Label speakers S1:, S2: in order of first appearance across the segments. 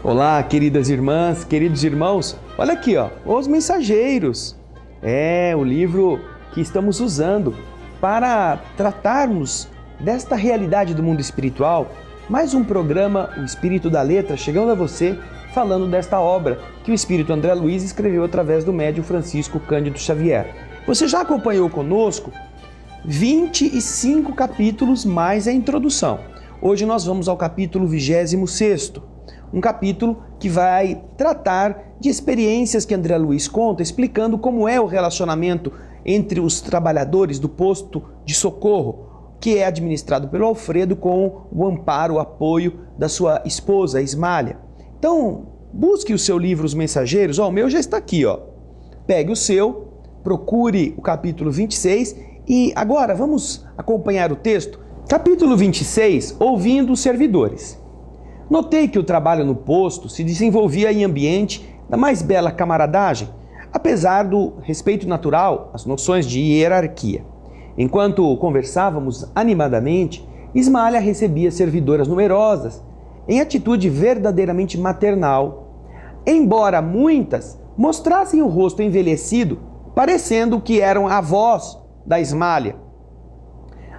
S1: Olá, queridas irmãs, queridos irmãos. Olha aqui, ó, Os Mensageiros. É o livro que estamos usando para tratarmos desta realidade do mundo espiritual. Mais um programa, o Espírito da Letra, chegando a você, falando desta obra que o Espírito André Luiz escreveu através do médium Francisco Cândido Xavier. Você já acompanhou conosco 25 capítulos mais a introdução. Hoje nós vamos ao capítulo 26º. Um capítulo que vai tratar de experiências que André Luiz conta, explicando como é o relacionamento entre os trabalhadores do posto de socorro, que é administrado pelo Alfredo, com o amparo, o apoio da sua esposa, Ismália. Então, busque o seu livro Os Mensageiros. O meu já está aqui, ó. Pegue o seu, procure o capítulo 26 e agora vamos acompanhar o texto. Capítulo 26, Ouvindo os Servidores. Notei que o trabalho no posto se desenvolvia em ambiente da mais bela camaradagem, apesar do respeito natural às noções de hierarquia. Enquanto conversávamos animadamente, Ismália recebia servidoras numerosas, em atitude verdadeiramente maternal, embora muitas mostrassem o rosto envelhecido, parecendo que eram avós da Ismália.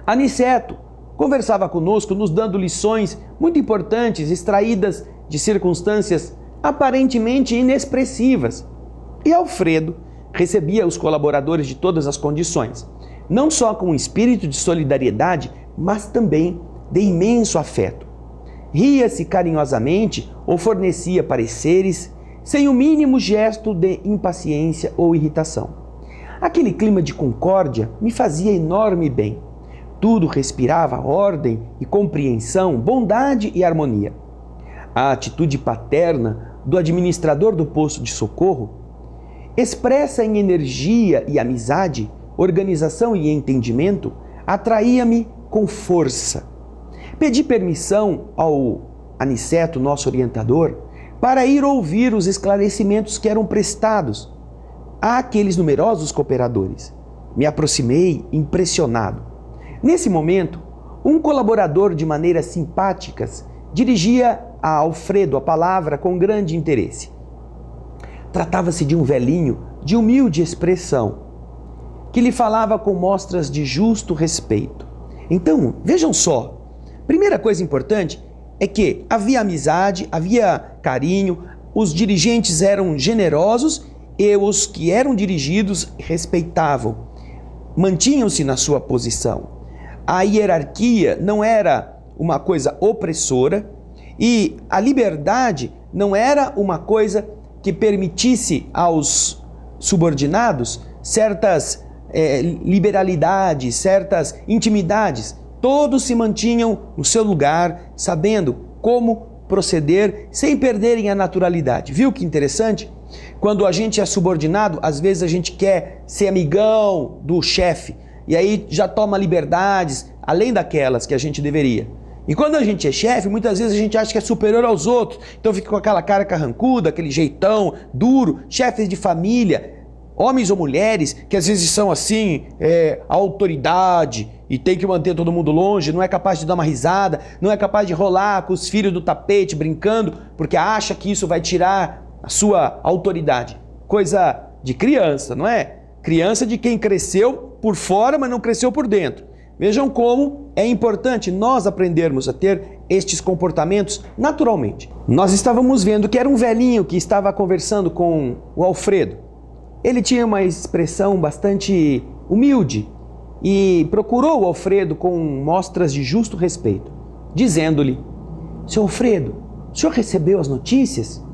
S1: Aniceto conversava conosco, nos dando lições muito importantes, extraídas de circunstâncias aparentemente inexpressivas. E Alfredo recebia os colaboradores de todas as condições, não só com um espírito de solidariedade, mas também de imenso afeto. Ria-se carinhosamente ou fornecia pareceres sem o mínimo gesto de impaciência ou irritação. Aquele clima de concórdia me fazia enorme bem. Tudo respirava ordem e compreensão, bondade e harmonia. A atitude paterna do administrador do posto de socorro, expressa em energia e amizade, organização e entendimento, atraía-me com força. Pedi permissão ao Aniceto, nosso orientador, para ir ouvir os esclarecimentos que eram prestados àqueles numerosos cooperadores. Me aproximei impressionado. Nesse momento, um colaborador de maneiras simpáticas dirigia a Alfredo a palavra com grande interesse. Tratava-se de um velhinho de humilde expressão, que lhe falava com mostras de justo respeito. Então, vejam só, primeira coisa importante é que havia amizade, havia carinho, os dirigentes eram generosos e os que eram dirigidos respeitavam, mantinham-se na sua posição. A hierarquia não era uma coisa opressora e a liberdade não era uma coisa que permitisse aos subordinados certas liberalidades, certas intimidades. Todos se mantinham no seu lugar, sabendo como proceder sem perderem a naturalidade. Viu que interessante? Quando a gente é subordinado, às vezes a gente quer ser amigão do chefe, e aí já toma liberdades, além daquelas que a gente deveria. E quando a gente é chefe, muitas vezes a gente acha que é superior aos outros. Então fica com aquela cara carrancuda, aquele jeitão duro. Chefes de família, homens ou mulheres, que às vezes são assim, a autoridade e tem que manter todo mundo longe, não é capaz de dar uma risada, não é capaz de rolar com os filhos do tapete brincando, porque acha que isso vai tirar a sua autoridade. Coisa de criança, não é? Criança de quem cresceu por fora, mas não cresceu por dentro. Vejam como é importante nós aprendermos a ter estes comportamentos naturalmente. Nós estávamos vendo que era um velhinho que estava conversando com o Alfredo. Ele tinha uma expressão bastante humilde e procurou o Alfredo com mostras de justo respeito, dizendo-lhe: "Seu Alfredo, o senhor recebeu as notícias?"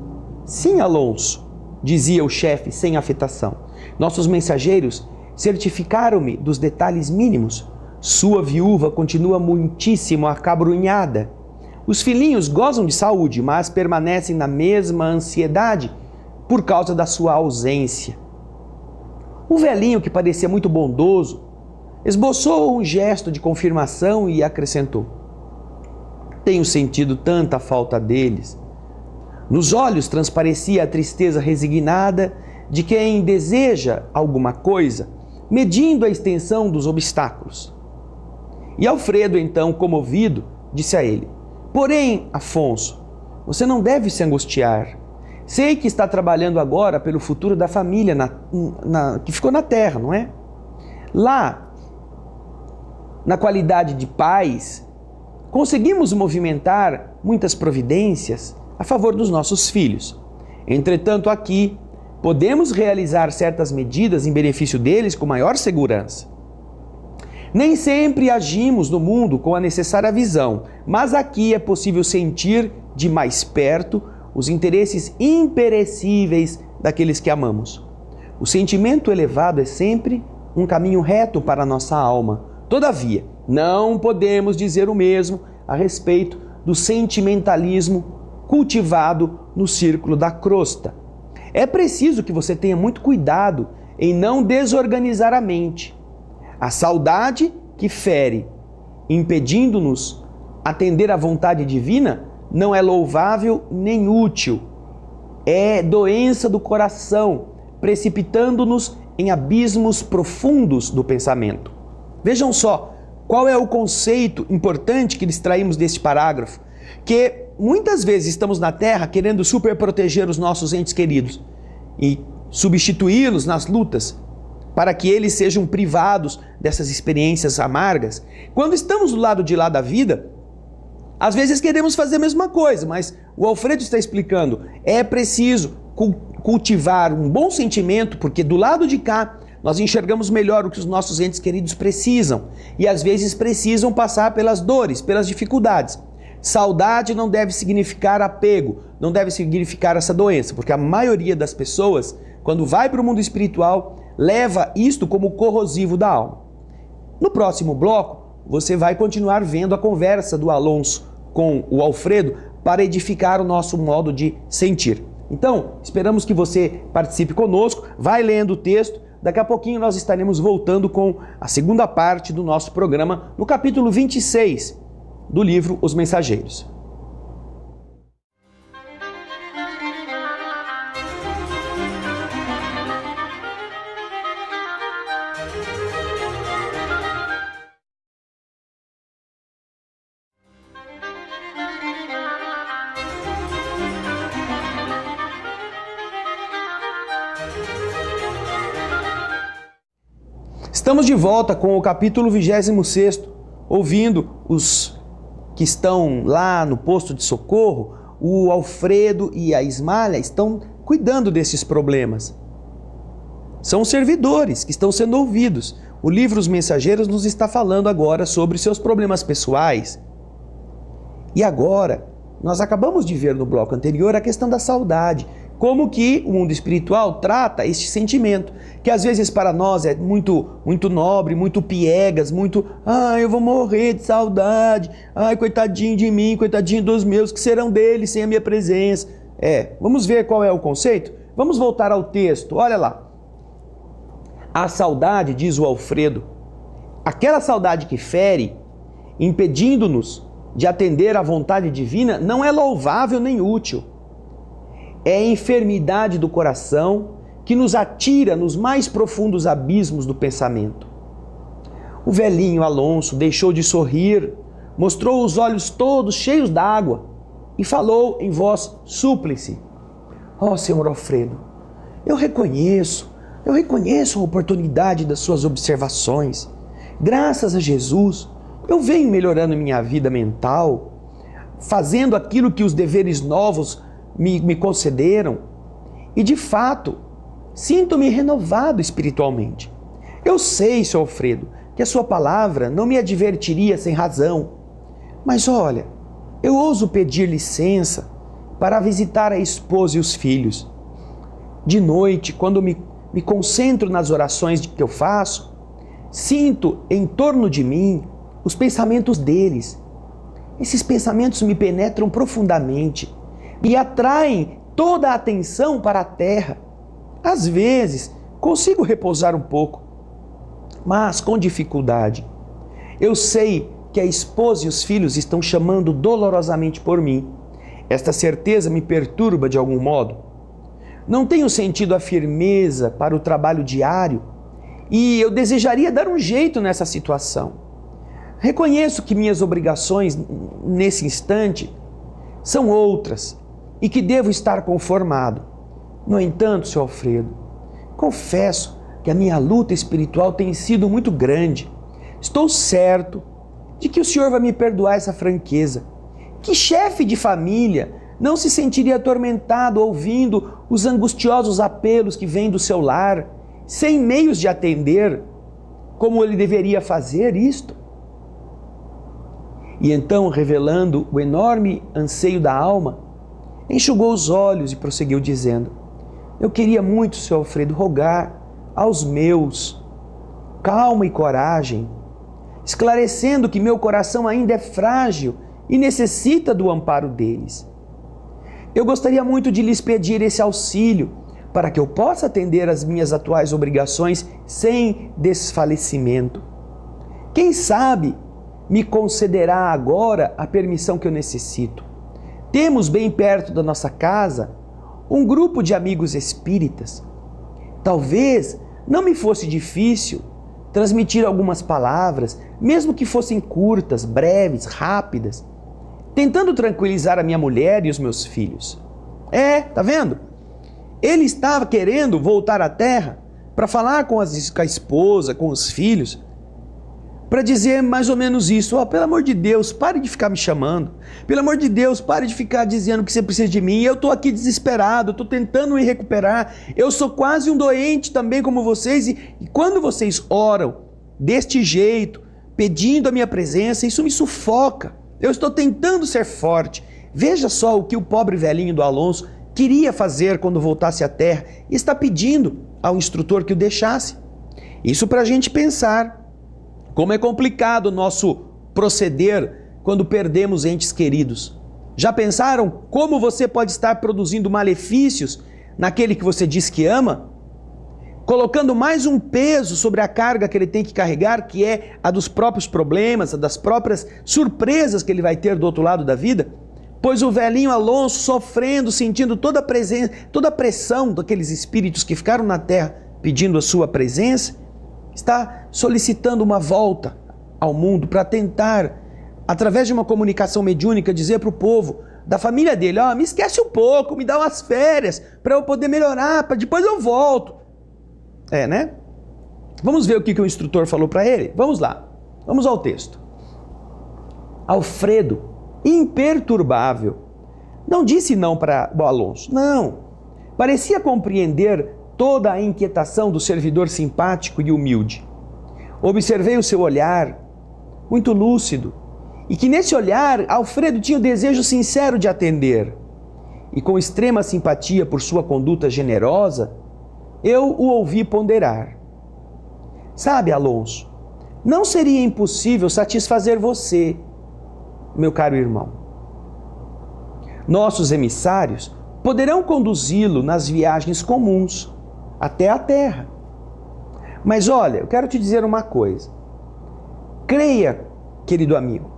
S1: "Sim, Alonso", dizia o chefe sem afetação. "Nossos mensageiros certificaram-me dos detalhes mínimos. Sua viúva continua muitíssimo acabrunhada. Os filhinhos gozam de saúde, mas permanecem na mesma ansiedade por causa da sua ausência." O velhinho, que parecia muito bondoso, esboçou um gesto de confirmação e acrescentou: "Tenho sentido tanta falta deles." Nos olhos transparecia a tristeza resignada de quem deseja alguma coisa, medindo a extensão dos obstáculos. E Alfredo, então, comovido, disse a ele: "Porém, Afonso, Você não deve se angustiar. Sei que está trabalhando agora pelo futuro da família que ficou na terra, não é? Lá, na qualidade de pais, conseguimos movimentar muitas providências a favor dos nossos filhos. Entretanto, aqui, podemos realizar certas medidas em benefício deles com maior segurança. Nem sempre agimos no mundo com a necessária visão, mas aqui é possível sentir de mais perto os interesses imperecíveis daqueles que amamos. O sentimento elevado é sempre um caminho reto para a nossa alma. Todavia, não podemos dizer o mesmo a respeito do sentimentalismo cultivado no círculo da crosta. É preciso que você tenha muito cuidado em não desorganizar a mente. A saudade que fere, impedindo-nos atender à vontade divina, não é louvável nem útil. É doença do coração, precipitando-nos em abismos profundos do pensamento. Vejam só, qual é o conceito importante que extraímos deste parágrafo? Que muitas vezes estamos na Terra querendo superproteger os nossos entes queridos e substituí-los nas lutas para que eles sejam privados dessas experiências amargas. Quando estamos do lado de lá da vida, às vezes queremos fazer a mesma coisa, mas o Alfredo está explicando, é preciso cultivar um bom sentimento, porque do lado de cá nós enxergamos melhor o que os nossos entes queridos precisam e às vezes precisam passar pelas dores, pelas dificuldades. Saudade não deve significar apego, não deve significar essa doença, porque a maioria das pessoas, quando vai para o mundo espiritual, leva isto como corrosivo da alma. No próximo bloco, você vai continuar vendo a conversa do Alonso com o Alfredo para edificar o nosso modo de sentir. Então, esperamos que você participe conosco, vai lendo o texto. Daqui a pouquinho nós estaremos voltando com a segunda parte do nosso programa, no capítulo 26 do livro Os Mensageiros. Estamos de volta com o capítulo 26º, ouvindo os que estão lá no posto de socorro. O Alfredo e a Ismália estão cuidando desses problemas. São servidores que estão sendo ouvidos. O livro Os Mensageiros nos está falando agora sobre seus problemas pessoais. E agora, nós acabamos de ver no bloco anterior a questão da saudade. Como que o mundo espiritual trata este sentimento, que às vezes para nós é muito nobre, muito piegas, eu vou morrer de saudade, coitadinho de mim, coitadinho dos meus, que serão deles sem a minha presença. Vamos ver qual é o conceito? Vamos voltar ao texto, olha lá. A saudade, diz o Alfredo, aquela saudade que fere, impedindo-nos de atender à vontade divina, não é louvável nem útil. É a enfermidade do coração que nos atira nos mais profundos abismos do pensamento. O velhinho Alonso deixou de sorrir, mostrou os olhos todos cheios d'água e falou em voz súplice: Senhor Alfredo, eu reconheço a oportunidade das suas observações. Graças a Jesus, eu venho melhorando minha vida mental, fazendo aquilo que os deveres novos me concederam, e de fato sinto-me renovado espiritualmente. Eu sei, Sr. Alfredo, que a sua palavra não me advertiria sem razão, mas olha, eu ouso pedir licença para visitar a esposa e os filhos. De noite, quando me concentro nas orações que eu faço, sinto em torno de mim os pensamentos deles. Esses pensamentos me penetram profundamente e atraem toda a atenção para a terra. Às vezes, consigo repousar um pouco, mas com dificuldade. Eu sei que a esposa e os filhos estão chamando dolorosamente por mim. Esta certeza me perturba de algum modo. Não tenho sentido a firmeza para o trabalho diário e eu desejaria dar um jeito nessa situação. Reconheço que minhas obrigações, nesse instante, são outras e que devo estar conformado. No entanto, seu Alfredo, confesso que a minha luta espiritual tem sido muito grande. Estou certo de que o senhor vai me perdoar essa franqueza. Que chefe de família não se sentiria atormentado ouvindo os angustiosos apelos que vêm do seu lar, sem meios de atender, como ele deveria fazer isto? E então, revelando o enorme anseio da alma, enxugou os olhos e prosseguiu dizendo: eu queria muito, seu Alfredo, rogar aos meus calma e coragem, esclarecendo que meu coração ainda é frágil e necessita do amparo deles. Eu gostaria muito de lhes pedir esse auxílio para que eu possa atender às minhas atuais obrigações sem desfalecimento. Quem sabe me concederá agora a permissão que eu necessito. Temos bem perto da nossa casa um grupo de amigos espíritas. Talvez não me fosse difícil transmitir algumas palavras, mesmo que fossem curtas, breves, rápidas, tentando tranquilizar a minha mulher e os meus filhos. Tá vendo? Ele estava querendo voltar à Terra para falar com a esposa, com os filhos, para dizer mais ou menos isso: pelo amor de Deus, pare de ficar me chamando, pelo amor de Deus, pare de ficar dizendo que você precisa de mim, eu estou aqui desesperado, estou tentando me recuperar, eu sou quase um doente também como vocês, e quando vocês oram deste jeito, pedindo a minha presença, isso me sufoca, eu estou tentando ser forte. Veja só o que o pobre velhinho do Alonso queria fazer quando voltasse à Terra e está pedindo ao instrutor que o deixasse. Isso para a gente pensar como é complicado o nosso proceder quando perdemos entes queridos. Já pensaram como você pode estar produzindo malefícios naquele que você diz que ama? Colocando mais um peso sobre a carga que ele tem que carregar, que é a dos próprios problemas, a das próprias surpresas que ele vai ter do outro lado da vida? Pois o velhinho Alonso, sofrendo, sentindo toda a pressão daqueles espíritos que ficaram na terra pedindo a sua presença, está solicitando uma volta ao mundo para tentar, através de uma comunicação mediúnica, dizer para o povo da família dele: me esquece um pouco, me dá umas férias para eu poder melhorar, para depois eu volto. Né? Vamos ver o que o instrutor falou para ele? Vamos lá, vamos ao texto. Alfredo, imperturbável, não disse não para o Alonso, não. Parecia compreender toda a inquietação do servidor simpático e humilde. Observei o seu olhar, muito lúcido, e que nesse olhar Alfredo tinha o desejo sincero de atender. E com extrema simpatia por sua conduta generosa, eu o ouvi ponderar. Sabe, Alonso, não seria impossível satisfazer você, meu caro irmão. Nossos emissários poderão conduzi-lo nas viagens comuns até a Terra. Mas olha, eu quero te dizer uma coisa. Creia, querido amigo,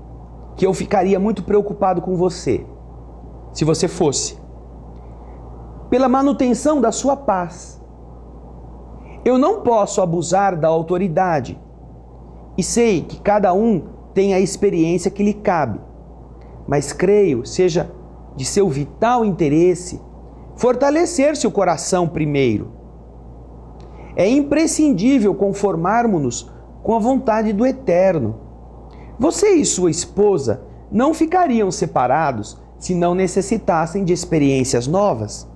S1: que eu ficaria muito preocupado com você, se você fosse, pela manutenção da sua paz. Eu não posso abusar da autoridade e sei que cada um tem a experiência que lhe cabe, mas creio seja de seu vital interesse fortalecer seu coração primeiro. É imprescindível conformarmos-nos com a vontade do Eterno. Você e sua esposa não ficariam separados se não necessitassem de experiências novas.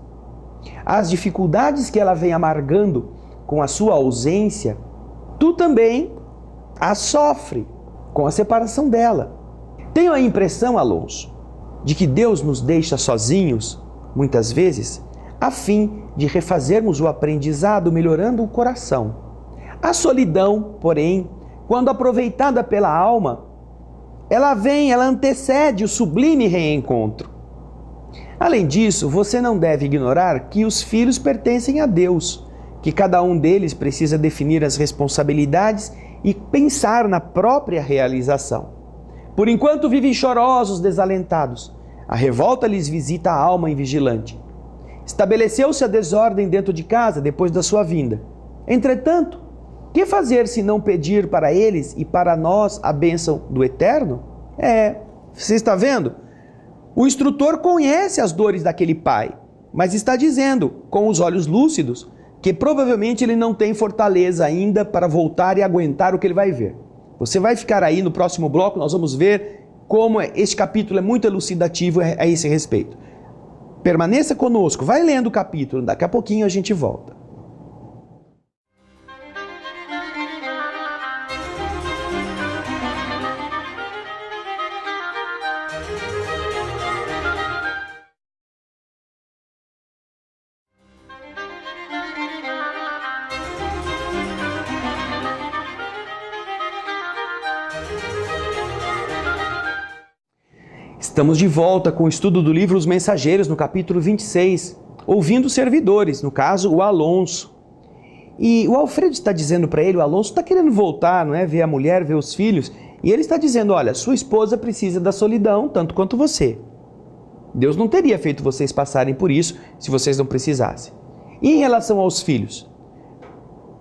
S1: As dificuldades que ela vem amargando com a sua ausência, tu também as sofre com a separação dela. Tenho a impressão, Alonso, de que Deus nos deixa sozinhos, muitas vezes, a fim de refazermos o aprendizado melhorando o coração. A solidão, porém, quando aproveitada pela alma, ela antecede o sublime reencontro. Além disso, você não deve ignorar que os filhos pertencem a Deus, que cada um deles precisa definir as responsabilidades e pensar na própria realização. Por enquanto vivem chorosos, desalentados. A revolta lhes visita a alma invigilante. Estabeleceu-se a desordem dentro de casa depois da sua vinda. Entretanto, que fazer se não pedir para eles e para nós a bênção do Eterno? Você está vendo? O instrutor conhece as dores daquele pai, mas está dizendo, com os olhos lúcidos, que provavelmente ele não tem fortaleza ainda para voltar e aguentar o que ele vai ver. Você vai ficar aí no próximo bloco, nós vamos ver como este capítulo é muito elucidativo a esse respeito. Permaneça conosco, vai lendo o capítulo, daqui a pouquinho a gente volta. Estamos de volta com o estudo do livro Os Mensageiros, no capítulo 26, ouvindo os servidores, no caso, o Alonso. E o Alfredo está dizendo para ele, o Alonso está querendo voltar, não é? Ver a mulher, ver os filhos, e ele está dizendo, olha, sua esposa precisa da solidão, tanto quanto você. Deus não teria feito vocês passarem por isso se vocês não precisassem. E em relação aos filhos?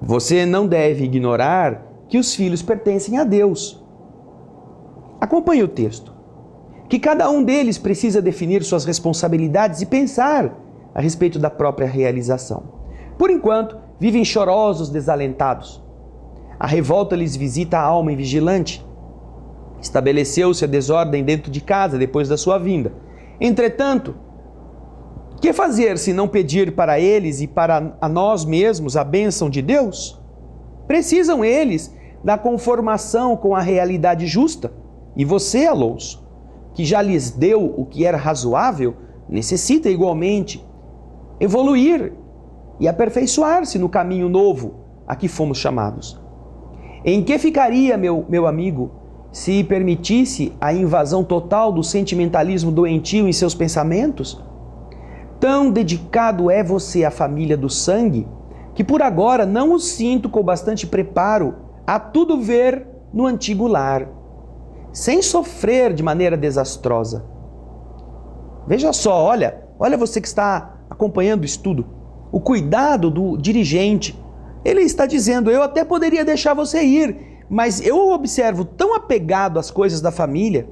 S1: Você não deve ignorar que os filhos pertencem a Deus. Acompanhe o texto. Que cada um deles precisa definir suas responsabilidades e pensar a respeito da própria realização. Por enquanto, vivem chorosos, desalentados. A revolta lhes visita a alma invigilante. Estabeleceu-se a desordem dentro de casa depois da sua vinda. Entretanto, que fazer se não pedir para eles e para a nós mesmos a bênção de Deus? Precisam eles da conformação com a realidade justa. E você, Alonso, que já lhes deu o que era razoável, necessita igualmente evoluir e aperfeiçoar-se no caminho novo a que fomos chamados. Em que ficaria, meu amigo, se permitisse a invasão total do sentimentalismo doentio em seus pensamentos? Tão dedicado é você à família do sangue, que por agora não o sinto com bastante preparo a tudo ver no antigo lar, sem sofrer de maneira desastrosa. Veja só, olha você que está acompanhando o estudo, o cuidado do dirigente. Ele está dizendo, eu até poderia deixar você ir, mas eu o observo tão apegado às coisas da família,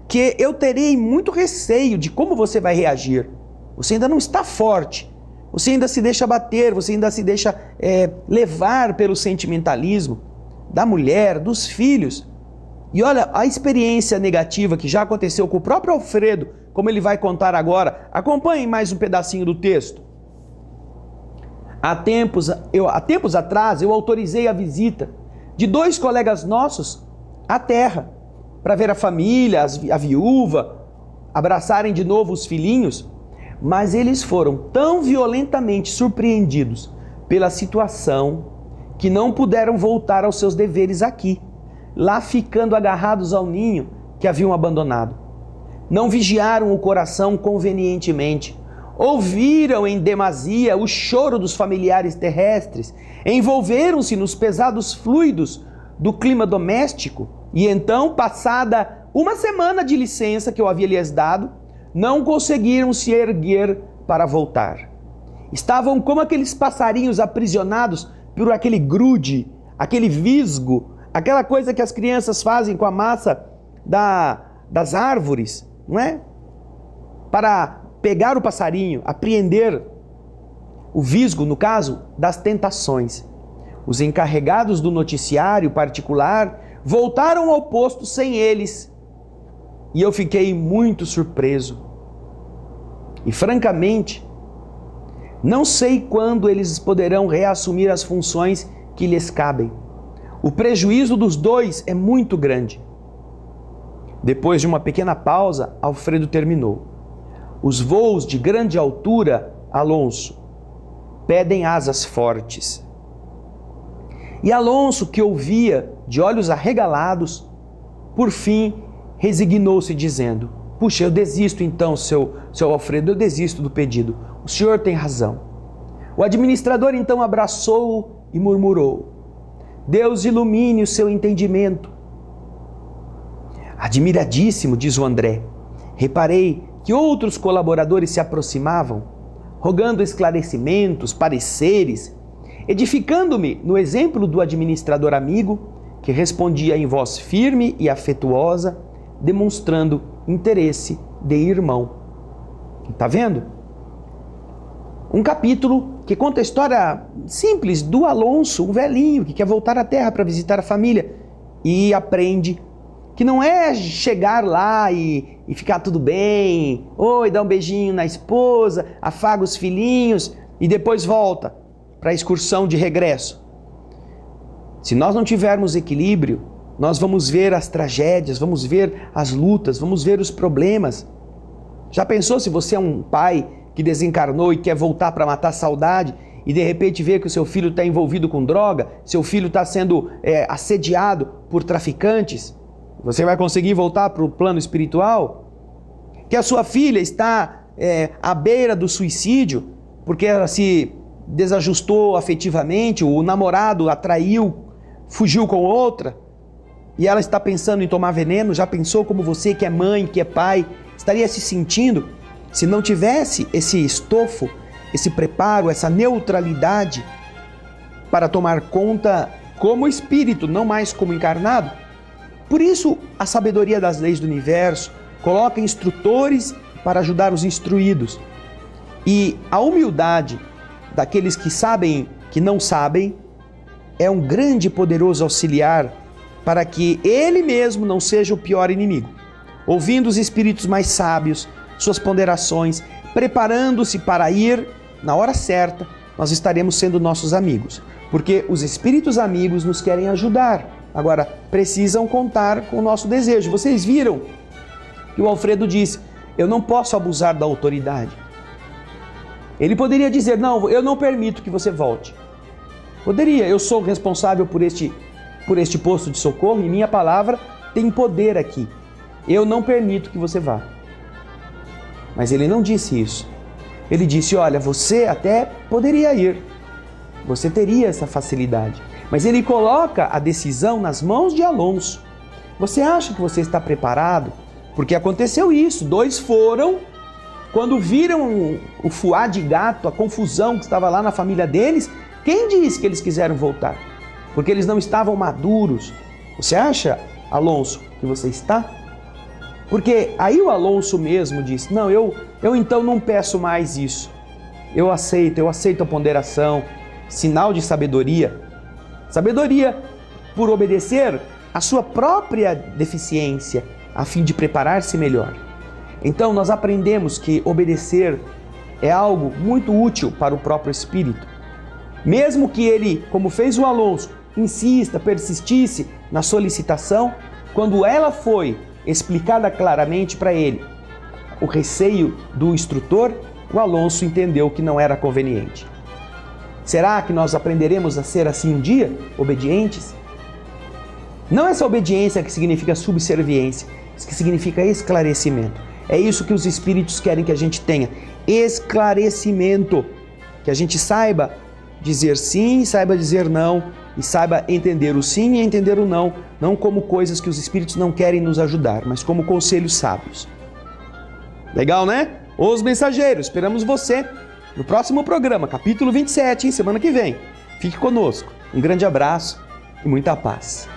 S1: que eu terei muito receio de como você vai reagir. Você ainda não está forte, você ainda se deixa bater, você ainda se deixa levar pelo sentimentalismo da mulher, dos filhos. E olha, a experiência negativa que já aconteceu com o próprio Alfredo, como ele vai contar agora. Acompanhem mais um pedacinho do texto. Há tempos atrás, eu autorizei a visita de 2 colegas nossos à terra, para ver a família, a viúva, abraçarem de novo os filhinhos, mas eles foram tão violentamente surpreendidos pela situação que não puderam voltar aos seus deveres aqui, lá ficando agarrados ao ninho que haviam abandonado. Não vigiaram o coração convenientemente, ouviram em demasia o choro dos familiares terrestres, envolveram-se nos pesados fluidos do clima doméstico e então, passada uma semana de licença que eu havia lhes dado, não conseguiram se erguer para voltar. Estavam como aqueles passarinhos aprisionados por aquele grude, aquele visgo, aquela coisa que as crianças fazem com a massa das árvores, não é? Para pegar o passarinho, apreender o visgo, no caso, das tentações. Os encarregados do noticiário particular voltaram ao posto sem eles e eu fiquei muito surpreso. E francamente, não sei quando eles poderão reassumir as funções que lhes cabem. O prejuízo dos 2 é muito grande. Depois de uma pequena pausa, Alfredo terminou. Os voos de grande altura, Alonso, pedem asas fortes. E Alonso, que ouvia de olhos arregalados, por fim resignou-se dizendo, puxa, eu desisto então, seu Alfredo, eu desisto do pedido. O senhor tem razão. O administrador então abraçou-o e murmurou, Deus ilumine o seu entendimento. Admiradíssimo, diz o André, reparei que outros colaboradores se aproximavam, rogando esclarecimentos, pareceres, edificando-me no exemplo do administrador amigo, que respondia em voz firme e afetuosa, demonstrando interesse de irmão. Tá vendo? Um capítulo que conta a história simples do Alonso, um velhinho que quer voltar à terra para visitar a família e aprende que não é chegar lá e ficar tudo bem, oi, dá um beijinho na esposa, afaga os filhinhos e depois volta para a excursão de regresso. Se nós não tivermos equilíbrio, nós vamos ver as tragédias, vamos ver as lutas, vamos ver os problemas. Já pensou se você é um pai que desencarnou e quer voltar para matar a saudade e de repente vê que o seu filho está envolvido com droga, seu filho está sendo assediado por traficantes? Você vai conseguir voltar para o plano espiritual? Que a sua filha está à beira do suicídio porque ela se desajustou afetivamente, o namorado atraiu, fugiu com outra e ela está pensando em tomar veneno? Já pensou como você que é mãe, que é pai, estaria se sentindo se não tivesse esse estofo, esse preparo, essa neutralidade para tomar conta como espírito, não mais como encarnado? Por isso, a sabedoria das leis do universo coloca instrutores para ajudar os instruídos. E a humildade daqueles que sabem que não sabem é um grande e poderoso auxiliar para que ele mesmo não seja o pior inimigo. Ouvindo os espíritos mais sábios, suas ponderações, preparando-se para ir na hora certa, nós estaremos sendo nossos amigos. Porque os espíritos amigos nos querem ajudar. Agora, precisam contar com o nosso desejo. Vocês viram que o Alfredo disse, eu não posso abusar da autoridade. Ele poderia dizer, não, eu não permito que você volte. Poderia, eu sou responsável por este posto de socorro e minha palavra tem poder aqui. Eu não permito que você vá. Mas ele não disse isso. Ele disse, olha, você até poderia ir. Você teria essa facilidade. Mas ele coloca a decisão nas mãos de Alonso. Você acha que você está preparado? Porque aconteceu isso. 2 foram, quando viram o fuá de gato, a confusão que estava lá na família deles, quem disse que eles quiseram voltar? Porque eles não estavam maduros. Você acha, Alonso, que você está? Porque aí o Alonso mesmo disse, não, eu então não peço mais isso. Eu aceito a ponderação, sinal de sabedoria. Sabedoria por obedecer à sua própria deficiência, a fim de preparar-se melhor. Então nós aprendemos que obedecer é algo muito útil para o próprio espírito. Mesmo que ele, como fez o Alonso, insista, persistisse na solicitação, quando ela foi explicada claramente para ele, o receio do instrutor, o Alonso entendeu que não era conveniente. Será que nós aprenderemos a ser assim um dia, obedientes? Não essa obediência que significa subserviência, mas que significa esclarecimento. É isso que os espíritos querem que a gente tenha, esclarecimento, que a gente saiba dizer sim, saiba dizer não, e saiba entender o sim e entender o não, não como coisas que os espíritos não querem nos ajudar, mas como conselhos sábios. Legal, né? Os Mensageiros, esperamos você no próximo programa, capítulo 27, semana que vem. Fique conosco. Um grande abraço e muita paz.